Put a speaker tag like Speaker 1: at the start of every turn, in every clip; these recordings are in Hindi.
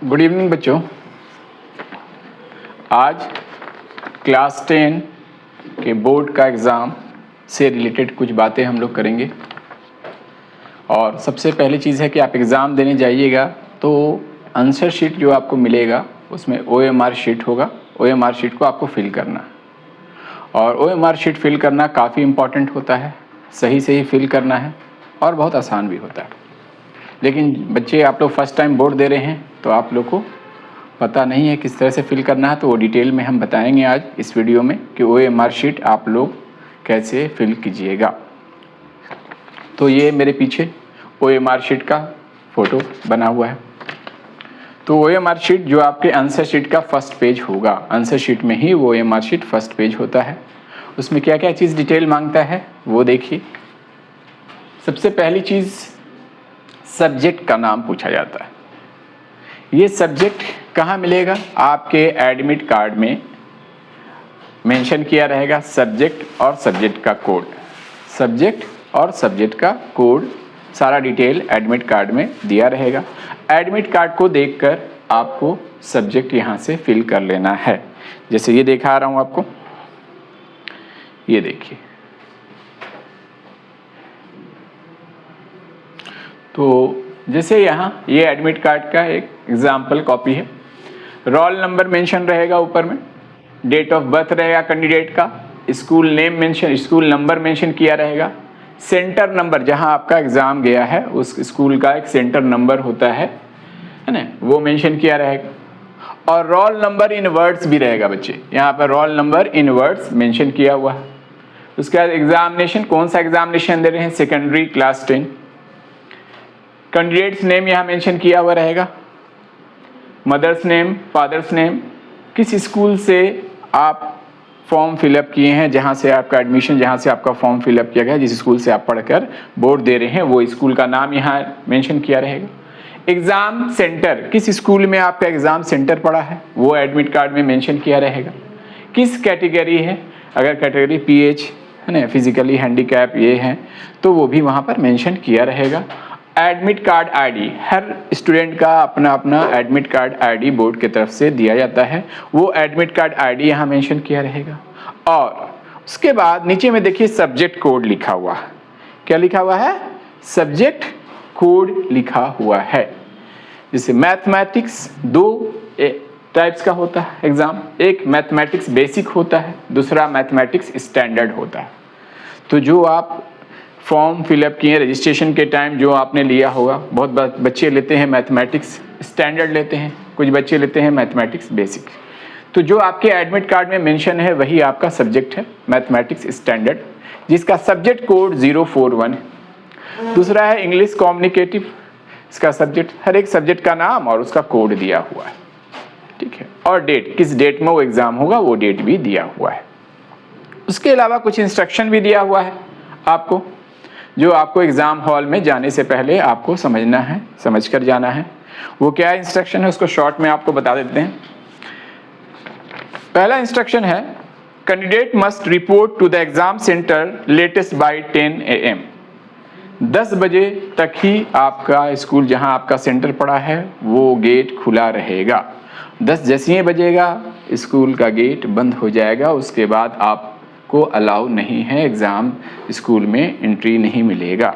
Speaker 1: गुड इवनिंग बच्चों। आज क्लास 10 के बोर्ड का एग्ज़ाम से रिलेटेड कुछ बातें हम लोग करेंगे। और सबसे पहली चीज़ है कि आप एग्ज़ाम देने जाइएगा तो आंसर शीट जो आपको मिलेगा उसमें OMR शीट होगा। OMR शीट को आपको फिल करना है और OMR शीट फिल करना काफ़ी इम्पॉर्टेंट होता है। सही फिल करना है और बहुत आसान भी होता है। लेकिन बच्चे आप लोग फर्स्ट टाइम बोर्ड दे रहे हैं तो आप लोग को पता नहीं है किस तरह से फिल करना है, तो वो डिटेल में हम बताएंगे आज इस वीडियो में कि OMR शीट आप लोग कैसे फिल कीजिएगा। तो ये मेरे पीछे OMR शीट का फ़ोटो बना हुआ है। तो OMR शीट जो आपके आंसर शीट का फर्स्ट पेज होगा, आंसर शीट में ही वो OMR शीट फर्स्ट पेज होता है। उसमें क्या क्या चीज़ डिटेल मांगता है वो देखिए। सबसे पहली चीज़ सब्जेक्ट का नाम पूछा जाता है। ये सब्जेक्ट कहाँ मिलेगा? आपके एडमिट कार्ड में मेंशन किया रहेगा सब्जेक्ट और सब्जेक्ट का कोड। सब्जेक्ट और सब्जेक्ट का कोड सारा डिटेल एडमिट कार्ड में दिया रहेगा। एडमिट कार्ड को देखकर आपको सब्जेक्ट यहाँ से फिल कर लेना है। जैसे ये दिखा रहा हूँ आपको, ये देखिए। तो जैसे यहाँ ये एडमिट कार्ड का एक एग्जाम्पल कॉपी है। रोल नंबर मेंशन रहेगा ऊपर में, डेट ऑफ बर्थ रहेगा कैंडिडेट का, school name mention, school number mention किया रहेगा, सेंटर नंबर जहाँ आपका एग्ज़ाम गया है उस स्कूल का एक सेंटर नंबर होता है ना, वो मेंशन किया रहेगा। और रोल नंबर इन वर्ड्स भी रहेगा बच्चे, यहाँ पर roll number in words mention किया हुआ है। उसके बाद एग्जामिनेशन, कौन सा एग्जामिनेशन दे रहे हैं, सेकेंडरी क्लास 10। कैंडिडेट्स नेम यहाँ मेंशन किया हुआ रहेगा, मदर्स नेम, फादर्स नेम, किस स्कूल से आप फॉर्म फिलअप किए हैं, जहाँ से आपका एडमिशन, जहाँ से आपका फॉर्म फिलअप किया गया, जिस स्कूल से आप पढ़कर बोर्ड दे रहे हैं वो स्कूल का नाम यहाँ मेंशन किया रहेगा। एग्ज़ाम सेंटर, किस स्कूल में आपका एग्ज़ाम सेंटर पड़ा है वो एडमिट कार्ड में मेंशन किया रहेगा। किस कैटेगरी है, अगर कैटेगरी PH है ना, फिजिकली हैंडीकैप ये हैं तो वो भी वहाँ पर मेंशन किया रहेगा। एडमिट कार्ड ID, हर स्टूडेंट का अपना अपना एडमिट कार्ड ID बोर्ड की तरफ से दिया जाता है, वो एडमिट कार्ड ID यहाँ मेंशन किया रहेगा। और उसके बाद नीचे में देखिए सब्जेक्ट कोड लिखा हुआ है। क्या लिखा हुआ है? सब्जेक्ट कोड लिखा हुआ है। जैसे मैथमेटिक्स दो टाइप्स का होता है एग्ज़ाम, एक मैथमेटिक्स बेसिक होता है, दूसरा मैथमेटिक्स स्टैंडर्ड होता है। तो जो आप फॉर्म फिलअप किए रजिस्ट्रेशन के टाइम जो आपने लिया होगा, बहुत बच्चे लेते हैं मैथमेटिक्स स्टैंडर्ड लेते हैं, कुछ बच्चे लेते हैं मैथमेटिक्स बेसिक। तो जो आपके एडमिट कार्ड में मेंशन है वही आपका सब्जेक्ट है, मैथमेटिक्स स्टैंडर्ड, जिसका सब्जेक्ट कोड 041 है। दूसरा है इंग्लिश कम्युनिकेटिव, इसका सब्जेक्ट, हर एक सब्जेक्ट का नाम और उसका कोड दिया हुआ है, ठीक है। और डेट, किस डेट में वो एग्ज़ाम होगा वो डेट भी दिया हुआ है। उसके अलावा कुछ इंस्ट्रक्शन भी दिया हुआ है आपको, जो आपको एग्ज़ाम हॉल में जाने से पहले आपको समझना है, समझ कर जाना है। वो क्या इंस्ट्रक्शन है उसको शॉर्ट में आपको बता देते हैं। पहला इंस्ट्रक्शन है, candidate must report to the exam centre latest by 10 AM। 10 बजे तक ही आपका स्कूल जहां आपका सेंटर पड़ा है वो गेट खुला रहेगा। 10 जैसे ही बजेगा स्कूल का गेट बंद हो जाएगा, उसके बाद आप को अलाउ नहीं है, एग्ज़ाम स्कूल में एंट्री नहीं मिलेगा।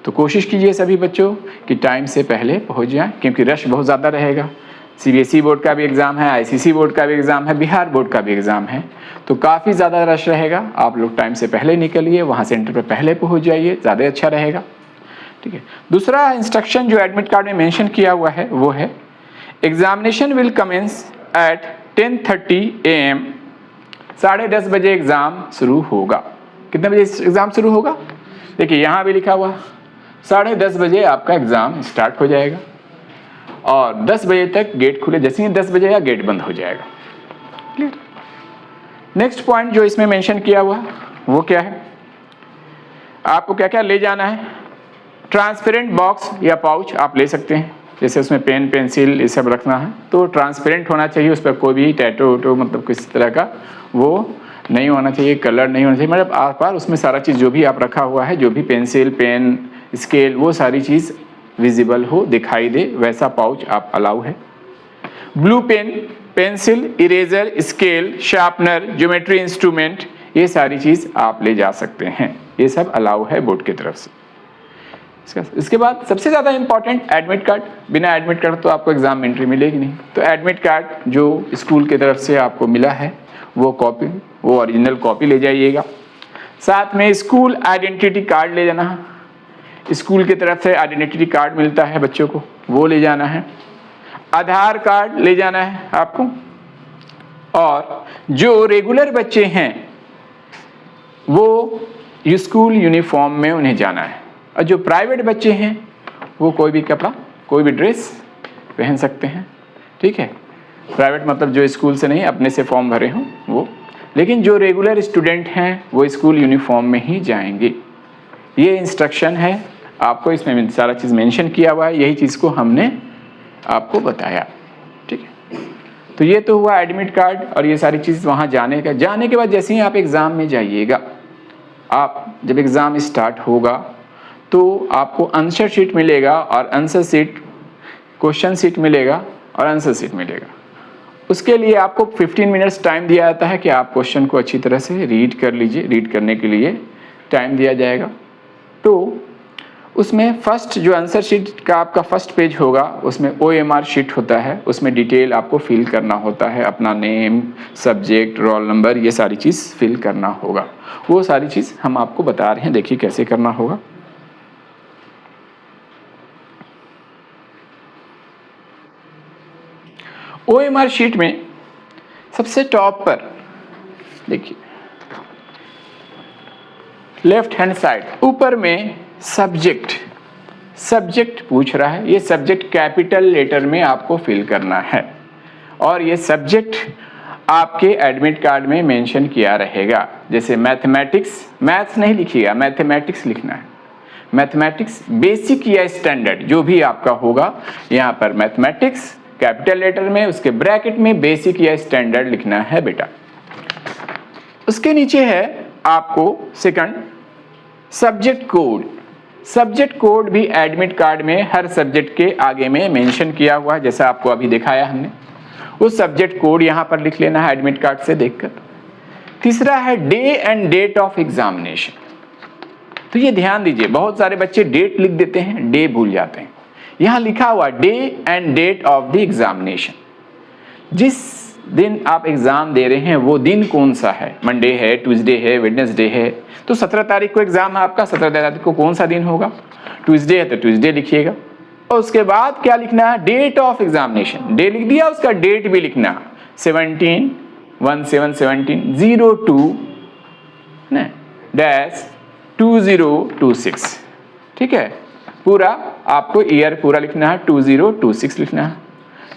Speaker 1: तो कोशिश कीजिए सभी बच्चों कि टाइम से पहले पहुंच जाएं, क्योंकि रश बहुत ज़्यादा रहेगा। CBSE बोर्ड का भी एग्ज़ाम है, ICC बोर्ड का भी एग्ज़ाम है, बिहार बोर्ड का भी एग्ज़ाम है, तो काफ़ी ज़्यादा रश रहेगा। आप लोग टाइम से पहले निकलिए, वहाँ सेंटर पर पहले पहुँच जाइए, ज़्यादा अच्छा रहेगा, ठीक है। दूसरा इंस्ट्रक्शन जो एडमिट कार्ड में मेंशन किया हुआ है वो है, examination will commence at 10:30 AM। 10:30 बजे एग्ज़ाम शुरू होगा। कितने बजे एग्ज़ाम शुरू होगा? देखिए यहाँ भी लिखा हुआ 10:30 बजे आपका एग्ज़ाम स्टार्ट हो जाएगा और 10 बजे तक गेट खुले, जैसे ही 10 बजे या गेट बंद हो जाएगा। क्लियर? नेक्स्ट पॉइंट जो इसमें मेंशन किया हुआ वो क्या है, आपको क्या क्या ले जाना है। ट्रांसपेरेंट बॉक्स या पाउच आप ले सकते हैं, जैसे उसमें पेन पेंसिल ये सब रखना है तो ट्रांसपेरेंट होना चाहिए, उस पर कोई भी टैटू वैटू मतलब किसी तरह का वो नहीं होना चाहिए, कलर नहीं होना चाहिए, मतलब आर पार उसमें सारा चीज़ जो भी आप रखा हुआ है, जो भी पेंसिल पेन स्केल वो सारी चीज़ विजिबल हो, दिखाई दे, वैसा पाउच आप अलाउ है। Blue pen, pencil, eraser, scale, sharpener, geometry instrument, ये सारी चीज़ आप ले जा सकते हैं। ये सब अलाउ है बोर्ड की तरफ से। इसके बाद सबसे ज़्यादा इंपॉर्टेंट एडमिट कार्ड। बिना एडमिट कार्ड तो आपको एग्जाम में एंट्री मिलेगी नहीं। तो एडमिट कार्ड जो स्कूल की तरफ से आपको मिला है वो कॉपी, वो ओरिजिनल कॉपी ले जाइएगा। साथ में स्कूल आइडेंटिटी कार्ड ले जाना है। स्कूल की तरफ से आइडेंटिटी कार्ड मिलता है बच्चों को, वो ले जाना है। आधार कार्ड ले जाना है आपको। और जो रेगुलर बच्चे हैं वो स्कूल यूनिफॉर्म में उन्हें जाना है, और जो प्राइवेट बच्चे हैं वो कोई भी कपड़ा, कोई भी ड्रेस पहन सकते हैं। ठीक है, प्राइवेट मतलब जो स्कूल से नहीं, अपने से फॉर्म भरे हों वो। लेकिन जो रेगुलर स्टूडेंट हैं वो स्कूल यूनिफॉर्म में ही जाएंगे। ये इंस्ट्रक्शन है आपको, इसमें सारा चीज़ मेंशन किया हुआ है। यही चीज़ को हमने आपको बताया। ठीक है, तो ये तो हुआ एडमिट कार्ड और ये सारी चीज़ वहाँ जाने का। जाने के बाद जैसे ही आप एग्ज़ाम में जाइएगा, आप जब एग्ज़ाम स्टार्ट होगा तो आपको आंसर शीट मिलेगा, और आंसर शीट, क्वेश्चन शीट मिलेगा और आंसर शीट मिलेगा। उसके लिए आपको 15 मिनट्स टाइम दिया जाता है कि आप क्वेश्चन को अच्छी तरह से रीड कर लीजिए। रीड करने के लिए टाइम दिया जाएगा। तो उसमें फर्स्ट जो आंसर शीट का आपका फर्स्ट पेज होगा, उसमें OMR शीट होता है। उसमें डिटेल आपको फिल करना होता है, अपना नेम, सब्जेक्ट, रोल नंबर, ये सारी चीज़ फिल करना होगा। वो सारी चीज़ हम आपको बता रहे हैं, देखिए कैसे करना होगा। OMR शीट में सबसे टॉप पर देखिए, लेफ्ट हैंड साइड ऊपर में सब्जेक्ट पूछ रहा है। ये सब्जेक्ट कैपिटल लेटर में आपको फिल करना है, और ये सब्जेक्ट आपके एडमिट कार्ड में मेंशन किया रहेगा। जैसे मैथमेटिक्स, मैथ्स नहीं लिखिएगा, मैथमेटिक्स लिखना है। मैथमेटिक्स बेसिक या स्टैंडर्ड जो भी आपका होगा, यहाँ पर मैथमेटिक्स कैपिटल लेटर में, उसके ब्रैकेट में बेसिक या स्टैंडर्ड लिखना है बेटा। उसके नीचे है आपको second subject code. Subject code भी एडमिट कार्ड में हर सब्जेक्ट के आगे में मेंशन किया हुआ है, जैसा आपको अभी दिखाया हमने। उस सब्जेक्ट कोड यहाँ पर लिख लेना है एडमिट कार्ड से देखकर। तीसरा है day and date of examination. तो ये ध्यान दीजिए, बहुत सारे बच्चे डेट लिख देते हैं, डे भूल जाते हैं। यहाँ लिखा हुआ day and date of the examination. जिस दिन आप एग्जाम दे रहे हैं वो दिन कौन सा है, मंडे है, ट्यूसडे है, वेडनेसडे है। तो 17 तारीख को एग्जाम है आपका, 17 तारीख को कौन सा दिन होगा, ट्यूसडे है तो ट्यूसडे लिखिएगा। और उसके बाद क्या लिखना है, डेट ऑफ एग्जामिनेशन। डे लिख दिया, उसका डेट भी लिखना 17/1/17/02/2026। ठीक है, पूरा आपको ईयर पूरा लिखना है, 2026 लिखना है।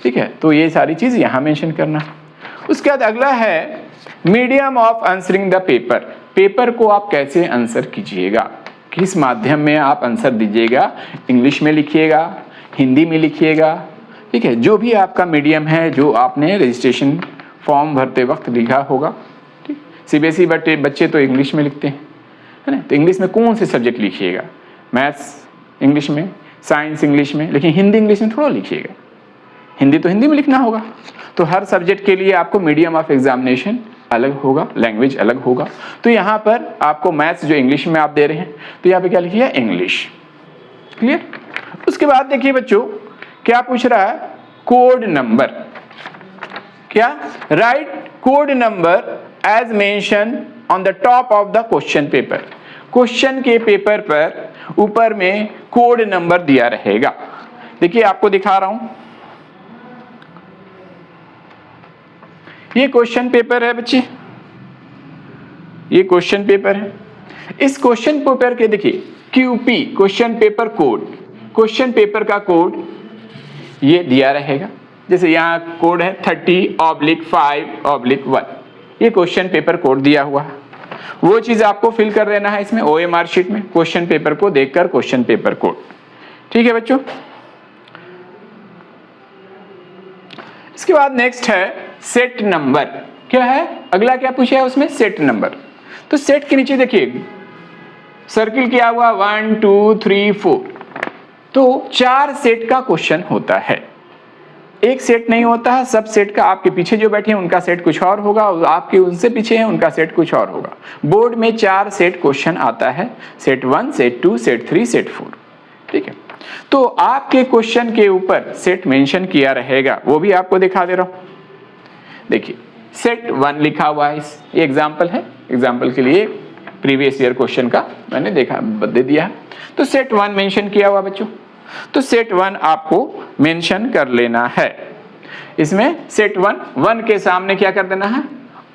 Speaker 1: ठीक है, तो ये सारी चीज यहाँ मेंशन करना है। उसके बाद अगला है medium of answering the paper. Paper को आप कैसे आंसर कीजिएगा, किस माध्यम में आप आंसर दीजिएगा। इंग्लिश में लिखिएगा, हिंदी में लिखिएगा। ठीक है, जो भी आपका मीडियम है, जो आपने रजिस्ट्रेशन फॉर्म भरते वक्त लिखा होगा। ठीक, CBSE बच्चे तो इंग्लिश में लिखते हैं, है ना। तो इंग्लिश में कौन से सब्जेक्ट लिखिएगा, मैथ्स इंग्लिश में, साइंस इंग्लिश में, लेकिन हिंदी इंग्लिश में थोड़ा लिखिएगा। हिंदी तो हिंदी में लिखना होगा। तो हर सब्जेक्ट के लिए आपको मीडियम ऑफ एग्जामिनेशन अलग होगा, लैंग्वेज अलग होगा। तो यहाँ पर आपको मैथ्स जो इंग्लिश में आप दे रहे हैं, तो यहाँ पे क्या लिखिए, इंग्लिश। क्लियर। उसके बाद देखिए बच्चों क्या पूछ रहा है, कोड नंबर। क्या, write code number as mention on the top of the question paper. Question के पेपर पर ऊपर में कोड नंबर दिया रहेगा। देखिए आपको दिखा रहा हूं, ये क्वेश्चन पेपर है बच्चे, ये क्वेश्चन पेपर है। इस क्वेश्चन पेपर के देखिए QP question paper code, question paper का कोड ये दिया रहेगा। जैसे यहाँ कोड है 30/5/1, ये क्वेश्चन पेपर कोड दिया हुआ है। वो चीज आपको फिल कर देना है इसमें OMR शीट में, क्वेश्चन पेपर को देखकर क्वेश्चन पेपर कोड। ठीक है बच्चों। इसके बाद नेक्स्ट है सेट नंबर। क्या है, अगला क्या पूछा है उसमें, सेट नंबर। तो सेट के नीचे देखिए सर्किल किया हुआ 1 2 3 4, तो 4 सेट का क्वेश्चन होता है। एक सेट नहीं होता है, सब सेट का आपके पीछे जो बैठे हैं उनका सेट कुछ और होगा और आपके उनसे पीछे हैं उनका सेट कुछ और होगा। बोर्ड में 4 सेट क्वेश्चन आता है, सेट 1, सेट 2, सेट 3, सेट 4, ठीक है। तो आपके क्वेश्चन के ऊपर सेट मेंशन किया रहेगा, वो भी आपको दिखा दे रहा हूं। देखिए सेट 1 लिखा हुआ है, ये एग्जाम्पल है, एग्जाम्पल के लिए प्रीवियस ईयर क्वेश्चन का मैंने दे दिया है। तो सेट 1 मेंशन किया हुआ बच्चों, तो सेट 1 आपको मेंशन कर लेना है। इसमें सेट 1 के सामने क्या कर देना है,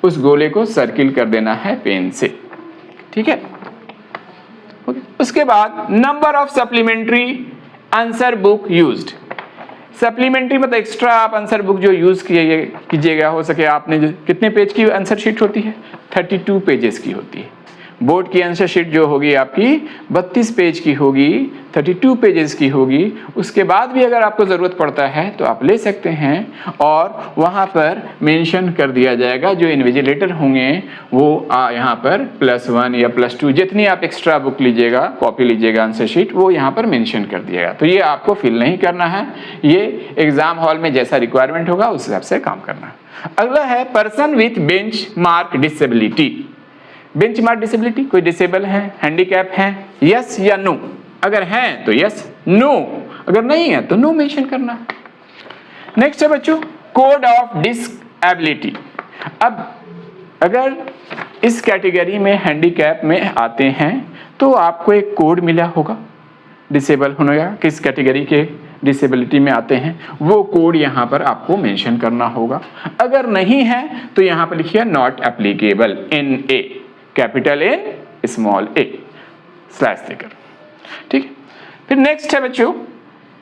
Speaker 1: उस गोले को सर्किल कर देना है पेन से, ठीक है। उसके बाद number of supplementary answer book used. Supplementary मतलब एक्स्ट्रा आप आंसर बुक जो यूज कीजिएगा, हो सके आपने कितने पेज की आंसर शीट होती है, 32 पेजेस की होती है। बोर्ड की आंसर शीट जो होगी आपकी 32 पेज की होगी, 32 पेजेस की होगी। उसके बाद भी अगर आपको ज़रूरत पड़ता है तो आप ले सकते हैं और वहाँ पर मेंशन कर दिया जाएगा, जो इन्विजिलेटर होंगे वो यहाँ पर +1 या +2 जितनी आप एक्स्ट्रा बुक लीजिएगा, कॉपी लीजिएगा आंसर शीट, वो यहाँ पर मेंशन कर दिएगा। तो ये आपको फिल नहीं करना है, ये एग्जाम हॉल में जैसा रिक्वायरमेंट होगा उस हिसाब से काम करना है। अगला है person with bench mark disability. Bench mark disability, कोई डिसेबल है, हैंडीकैप है, यस या नो। अगर हैं तो यस, नो अगर नहीं है तो नो मेंशन करना है। नेक्स्ट है बच्चों कोड ऑफ डिसेबिलिटी। अब अगर इस कैटेगरी में हैंडीकैप में आते हैं तो आपको एक कोड मिला होगा, डिसेबल होने का, किस कैटेगरी के डिसेबिलिटी में आते हैं वो कोड यहाँ पर आपको मेंशन करना होगा। अगर नहीं है तो यहाँ पर लिखिए not applicable, NA, capital N small a slash देकर, ठीक है। फिर नेक्स्ट है बच्चों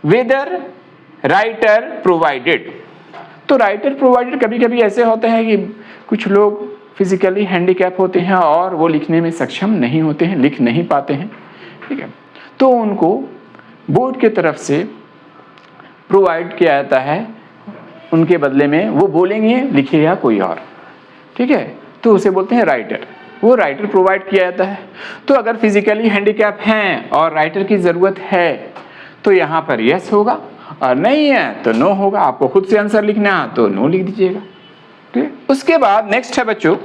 Speaker 1: वेदर राइटर प्रोवाइडेड। तो राइटर प्रोवाइडेड कभी कभी ऐसे होते हैं कि कुछ लोग फिजिकली हैंडीकैप होते हैं और वो लिखने में सक्षम नहीं होते हैं, लिख नहीं पाते हैं, ठीक है। तो उनको बोर्ड की तरफ से प्रोवाइड किया जाता है, उनके बदले में वो बोलेंगे लिखिएगा कोई और, ठीक है। तो उसे बोलते हैं राइटर, वो राइटर प्रोवाइड किया जाता है। तो अगर फिजिकली हैंडीकैप हैं और राइटर की ज़रूरत है तो यहाँ पर यस होगा, और नहीं है तो नो होगा। आपको खुद से आंसर लिखना है तो नो लिख दीजिएगा, ठीक है। उसके बाद नेक्स्ट है बच्चों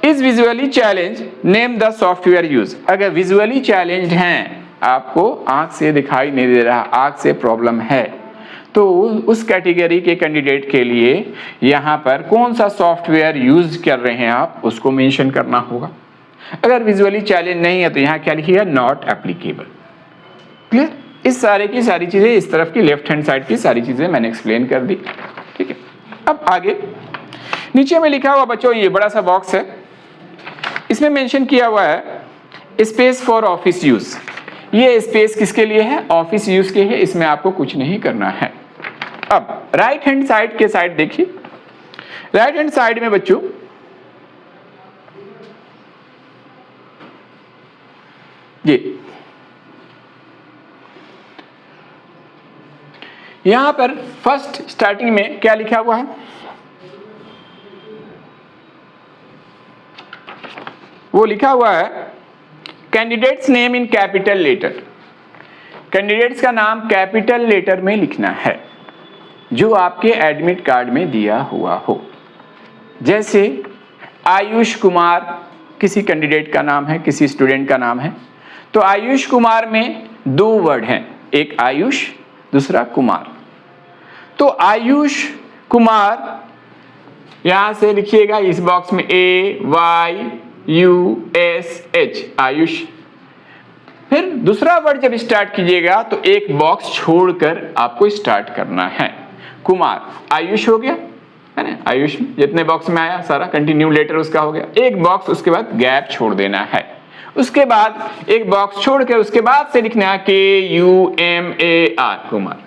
Speaker 1: is visually challenge name the software use. अगर विजुअली चैलेंज हैं, आपको आंख से दिखाई नहीं दे रहा, आंख से प्रॉब्लम है, तो उस कैटेगरी के कैंडिडेट के लिए यहाँ पर कौन सा सॉफ्टवेयर यूज कर रहे हैं आप उसको मेंशन करना होगा। अगर विजुअली चैलेंज नहीं है तो यहाँ क्या लिखिएगा नॉट एप्लीकेबल। क्लियर? इस सारे की सारी चीजें, इस तरफ की लेफ्ट हैंड साइड की सारी चीजें मैंने एक्सप्लेन कर दी, ठीक है। अब आगे नीचे में लिखा हुआ बच्चों ये बड़ा सा बॉक्स है, इसमें मेंशन किया हुआ है स्पेस फॉर ऑफिस यूज। ये स्पेस किसके लिए है, ऑफिस यूज के लिए, इसमें आपको कुछ नहीं करना है। अब राइट हैंड साइड के साइड देखिए, राइट हैंड साइड में बच्चों ये यहां पर फर्स्ट स्टार्टिंग में क्या लिखा हुआ है, वो लिखा हुआ है candidate's name in capital letter. Candidate's का नाम कैपिटल लेटर में लिखना है जो आपके एडमिट कार्ड में दिया हुआ हो। जैसे आयुष कुमार किसी कैंडिडेट का नाम है, किसी स्टूडेंट का नाम है, तो आयुष कुमार में 2 वर्ड हैं, एक आयुष दूसरा कुमार। तो आयुष कुमार यहां से लिखिएगा इस बॉक्स में AYUSH आयुष। फिर दूसरा वर्ड जब स्टार्ट कीजिएगा तो एक बॉक्स छोड़कर आपको स्टार्ट करना है। कुमार आयुष हो गया है ना, आयुष जितने बॉक्स में आया सारा कंटिन्यू लेटर उसका हो गया, एक बॉक्स उसके बाद गैप छोड़ देना है, उसके बाद एक बॉक्स छोड़कर उसके बाद से लिखना है KUMAR कुमार।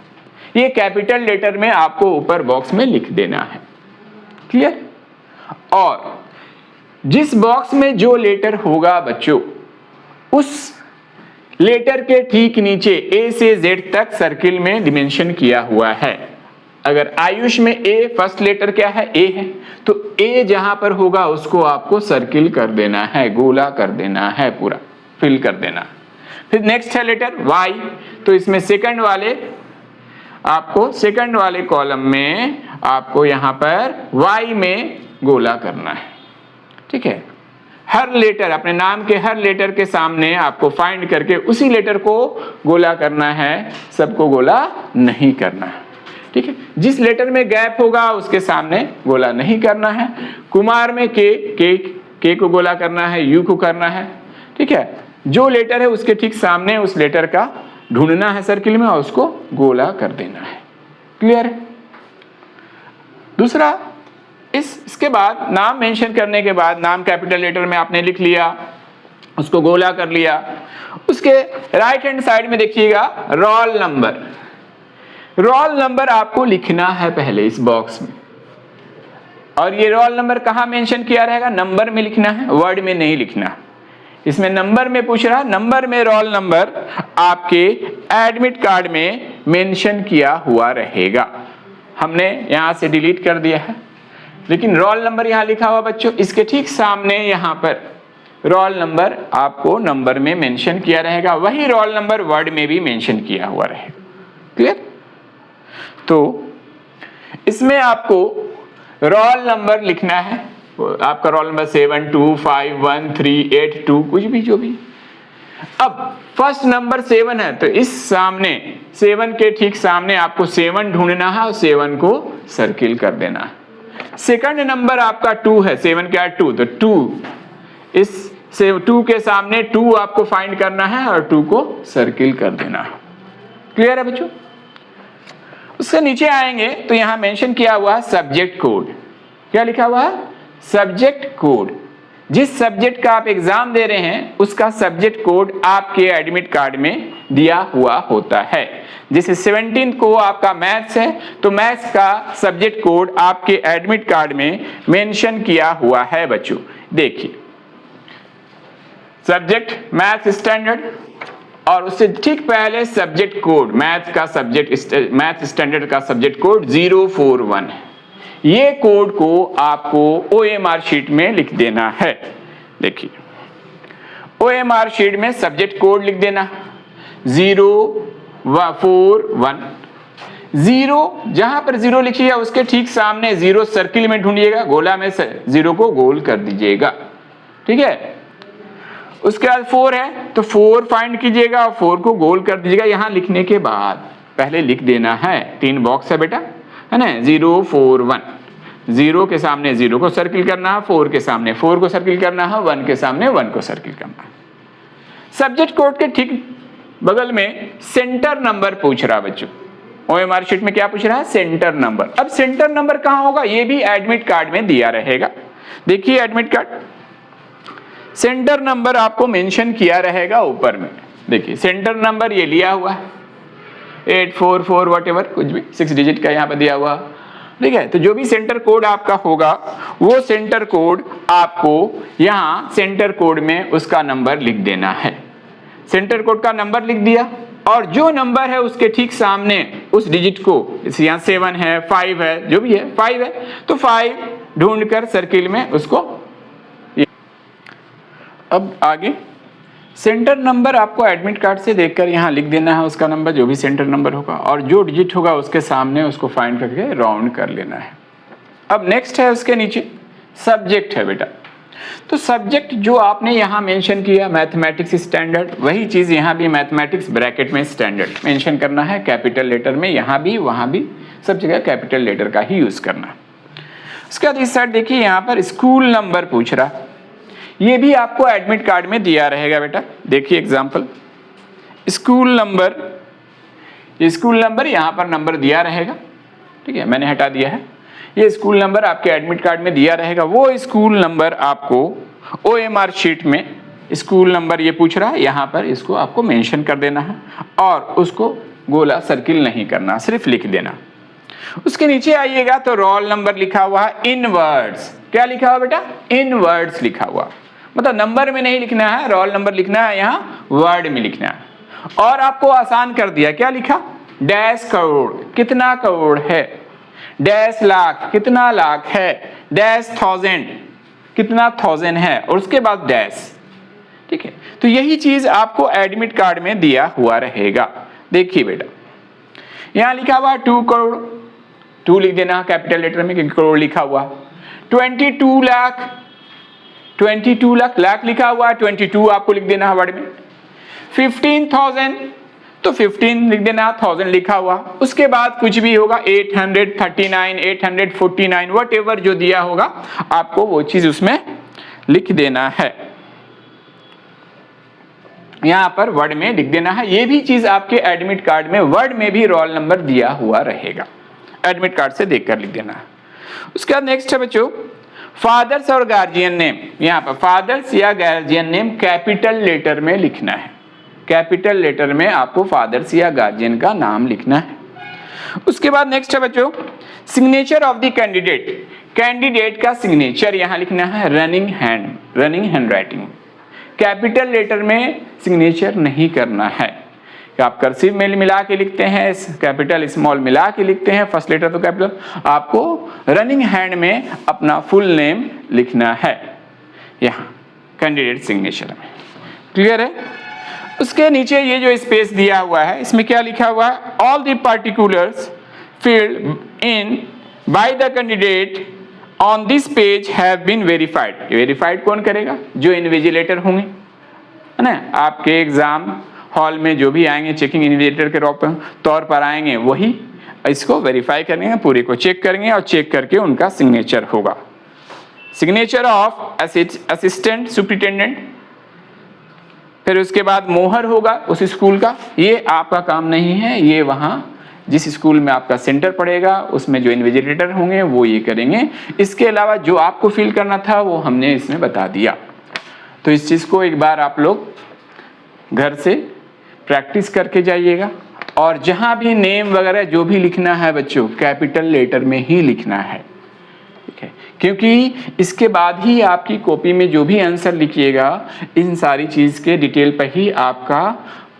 Speaker 1: ये कैपिटल लेटर में आपको ऊपर बॉक्स में लिख देना है। क्लियर? और जिस बॉक्स में जो लेटर होगा बच्चों, उस लेटर के ठीक नीचे A से Z तक सर्किल में डिमेंशन किया हुआ है। अगर आयुष में A फर्स्ट लेटर क्या है, A है, तो A जहां पर होगा उसको आपको सर्किल कर देना है, गोला कर देना है, पूरा फिल कर देना। फिर नेक्स्ट है लेटर Y, तो इसमें सेकंड वाले आपको सेकंड वाले कॉलम में आपको यहाँ पर y में गोला करना है, ठीक है। हर लेटर, अपने नाम के हर लेटर के सामने आपको फाइंड करके उसी लेटर को गोला करना है, सबको गोला नहीं करना है, ठीक है। जिस लेटर में गैप होगा उसके सामने गोला नहीं करना है। कुमार में के को गोला करना है, यू को करना है, ठीक है। जो लेटर है उसके ठीक सामने उस लेटर का ढूंढना है सर्किल में और उसको गोला कर देना है। क्लियर है? दूसरा, इसके बाद नाम मेंशन करने के बाद नाम कैपिटल लेटर में आपने लिख लिया, उसको गोला कर लिया। उसके राइट हैंड साइड में देखिएगा रोल नंबर। रोल नंबर आपको लिखना है पहले इस बॉक्स में, और ये रोल नंबर कहां मेंशन किया रहेगा? नंबर में लिखना है, वर्ड में नहीं लिखना। इसमें नंबर में पूछ रहा है, नंबर में रोल नंबर आपके एडमिट कार्ड में मेंशन किया हुआ रहेगा। हमने यहां से डिलीट कर दिया है, लेकिन रोल नंबर यहां लिखा हुआ बच्चों, इसके ठीक सामने यहां पर रोल नंबर आपको नंबर में मेंशन किया रहेगा, वही रोल नंबर वर्ड में भी मेंशन किया हुआ रहेगा। क्लियर? तो इसमें आपको रोल नंबर लिखना है, आपका रोल नंबर 725138 कुछ भी, जो भी। अब फर्स्ट नंबर 7 है, तो इस सामने 7 के ठीक सामने आपको 7 ढूंढना है और 7 को सर्किल कर देना है। सेकंड नंबर आपका 2 है, 7 क्या है 2, तो 2 इस 2 के सामने 2 आपको फाइंड करना है और 2 को सर्किल कर देना है। क्लियर है बच्चों? उसके नीचे आएंगे तो यहां मेंशन किया हुआ है सब्जेक्ट कोड। क्या लिखा हुआ है? Subject code. जिस सब्जेक्ट का आप एग्जाम दे रहे हैं उसका सब्जेक्ट कोड आपके एडमिट कार्ड में दिया हुआ होता है। जैसे 17 को आपका मैथ्स है, तो मैथ्स का सब्जेक्ट कोड आपके एडमिट कार्ड में मेंशन किया हुआ है बच्चों। देखिए, सब्जेक्ट मैथ्स स्टैंडर्ड, और उससे ठीक पहले सब्जेक्ट कोड मैथ स्टैंडर्ड का सब्जेक्ट कोड 041 है। ये कोड को आपको OMR शीट में लिख देना है। देखिए, OMR शीट में सब्जेक्ट कोड लिख देना 041। 0 जहां पर 0 लिखिएगा उसके ठीक सामने 0 सर्किल में ढूंढिएगा, गोला में 0 को गोल कर दीजिएगा, ठीक है। उसके बाद 4 है तो 4 फाइंड कीजिएगा और 4 को गोल कर दीजिएगा। यहां लिखने के बाद पहले लिख देना है, 3 बॉक्स है बेटा, है ना, 041। 0 के सामने 0 को सर्किल करना है, 4 के सामने 4 को सर्किल करना है, 1 के सामने 1 को सर्किल करना है। सब्जेक्ट कोड के ठीक बगल में सेंटर नंबर पूछ रहा है बच्चों। OMR शीट में क्या पूछ रहा है? Centre number. अब सेंटर नंबर कहां होगा? ये भी एडमिट कार्ड में दिया रहेगा। देखिए एडमिट कार्ड, सेंटर नंबर आपको मेंशन किया रहेगा ऊपर में। देखिए सेंटर नंबर ये लिया हुआ है 844 व्हाटएवर, कुछ भी 6 डिजिट का यहाँ पे दिया हुआ, ठीक है। तो जो भी सेंटर कोड आपका होगा वो सेंटर कोड आपको यहाँ सेंटर कोड में उसका नंबर लिख देना है। सेंटर कोड का नंबर लिख दिया, और जो नंबर है उसके ठीक सामने उस डिजिट को, यहाँ 7 है 5 है, जो भी है 5 है, तो 5 ढूंढकर सर्किल में उसको। अब आगे सेंटर नंबर आपको एडमिट कार्ड से देखकर यहाँ लिख देना है उसका नंबर, जो भी सेंटर नंबर होगा, और जो डिजिट होगा उसके सामने उसको फाइंड करके राउंड कर लेना है। अब नेक्स्ट है उसके नीचे सब्जेक्ट है बेटा। तो सब्जेक्ट जो आपने यहाँ मेंशन किया मैथमेटिक्स स्टैंडर्ड, वही चीज यहाँ भी मैथमेटिक्स ब्रैकेट में स्टैंडर्ड मेंशन करना है, कैपिटल लेटर में, यहाँ भी वहाँ भी सब जगह कैपिटल लेटर का ही यूज करना है। उसके बाद इस साइड देखिए यहाँ पर स्कूल नंबर पूछ रहा, ये भी आपको एडमिट कार्ड में दिया रहेगा बेटा। देखिए example, school number, school number यहाँ पर नंबर दिया रहेगा, ठीक है, मैंने हटा दिया है। ये स्कूल नंबर आपके एडमिट कार्ड में दिया रहेगा, वो स्कूल नंबर आपको OMR शीट में स्कूल नंबर ये पूछ रहा है, यहाँ पर इसको आपको मेंशन कर देना है और उसको गोला सर्किल नहीं करना, सिर्फ लिख देना। उसके नीचे आइएगा तो रोल नंबर लिखा हुआ है इन वर्ड्स। क्या लिखा हुआ बेटा? इन वर्ड्स लिखा हुआ, मतलब नंबर में नहीं लिखना है, रोल नंबर लिखना है, यहाँ वर्ड में लिखना है। और आपको आसान कर दिया, क्या लिखा? डैश करोड़, कितना करोड़ है, डैश लाख, कितना लाख है, डैश थाउजेंड, कितना थाउजेंड है, और उसके बाद डैश, ठीक है। तो यही चीज आपको एडमिट कार्ड में दिया हुआ रहेगा। देखिए बेटा, यहाँ लिखा हुआ 2 करोड़, 2 लिख देना कैपिटल लेटर में क्योंकि करोड़ लिखा हुआ। 22 लाख, 22 लाख, लाख लिखा हुआ 22 आपको लिख देना है वर्ड में। 15,000 तो 15 लिख देना, 1000 लिखा हुआ। उसके बाद कुछ भी होगा 839, 849 व्हाटएवर जो दिया होगा आपको वो चीज उसमें लिख देना है, यहां पर वर्ड में लिख देना है। ये भी चीज आपके एडमिट कार्ड में वर्ड में भी रोल नंबर दिया हुआ रहेगा, एडमिट कार्ड से देखकर लिख देना है। उसके बाद नेक्स्ट है बच्चों फादर्स और गार्जियन नेम। यहाँ पर फादर्स या गार्जियन नेम कैपिटल लेटर में लिखना है, कैपिटल लेटर में आपको फादर्स या गार्जियन का नाम लिखना है। उसके बाद नेक्स्ट है बच्चों signature of the candidate, candidate का सिग्नेचर यहाँ लिखना है running hand, running handwriting. Capital letter में सिग्नेचर नहीं करना है, आप कर्सिव में मिला के लिखते हैं, कैपिटल स्मॉल मिला के लिखते हैं, फर्स्ट लेटर तो कैपिटल, आपको रनिंग हैंड में अपना फुल नेम लिखना है यहाँ कैंडिडेट सिग्नेचर में। क्लियर है? उसके नीचे ये जो स्पेस दिया हुआ है इसमें क्या लिखा हुआ है, all the particulars filled in by the candidate on this page have been verified. Verified कौन करेगा? जो इन्विजिलेटर होंगे, है ना, आपके एग्जाम हॉल में जो भी आएंगे चेकिंग इन्विजिलेटर के तौर पर आएंगे, वही इसको वेरीफाई करेंगे, पूरे को चेक करेंगे और चेक करके उनका सिग्नेचर होगा। सिग्नेचर ऑफ असिस्टेंट सुपरिटेंडेंट, फिर उसके बाद मोहर होगा उस स्कूल का, ये आपका काम नहीं है, ये वहां जिस स्कूल में आपका सेंटर पड़ेगा उसमें जो इन्विजिलेटर होंगे वो ये करेंगे। इसके अलावा जो आपको फिल करना था वो हमने इसमें बता दिया। तो इस चीज को एक बार आप लोग घर से प्रैक्टिस करके जाइएगा, और जहां भी नेम वगैरह जो भी लिखना है बच्चों कैपिटल लेटर में ही लिखना है, ठीक है, क्योंकि इसके बाद ही आपकी कॉपी में जो भी आंसर लिखिएगा इन सारी चीज के डिटेल पर ही आपका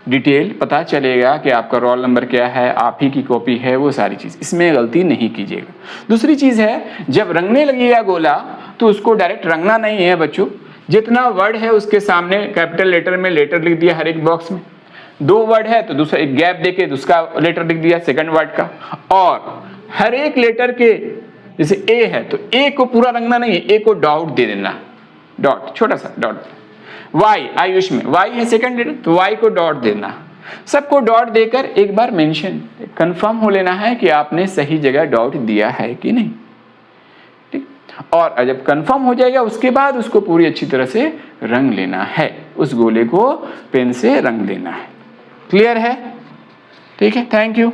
Speaker 1: डिटेल पता चलेगा कि आपका रोल नंबर क्या है, आप ही की कॉपी है, वो सारी चीज, इसमें गलती नहीं कीजिएगा। दूसरी चीज है जब रंगने लगेगा गोला तो उसको डायरेक्ट रंगना नहीं है बच्चों, जितना वर्ड है उसके सामने कैपिटल लेटर में लेटर लिख दिया हर एक बॉक्स में, 2 वर्ड है तो दूसरा एक गैप देके उसका लेटर लिख दिया सेकंड वर्ड का, और हर एक लेटर के जैसे ए है तो ए को पूरा रंगना नहीं है, ए को डॉट दे देना, डॉट, छोटा सा डॉट। वाई, आयुष में वाई है सेकंड लेटर तो वाई को डॉट देना, सबको डॉट देकर एक बार मेंशन कंफर्म हो लेना है कि आपने सही जगह डॉट दिया है कि नहीं, ठीक। और जब कंफर्म हो जाएगा उसके बाद उसको पूरी अच्छी तरह से रंग लेना है, उस गोले को पेन से रंग देना है। क्लियर है? ठीक है, थैंक यू।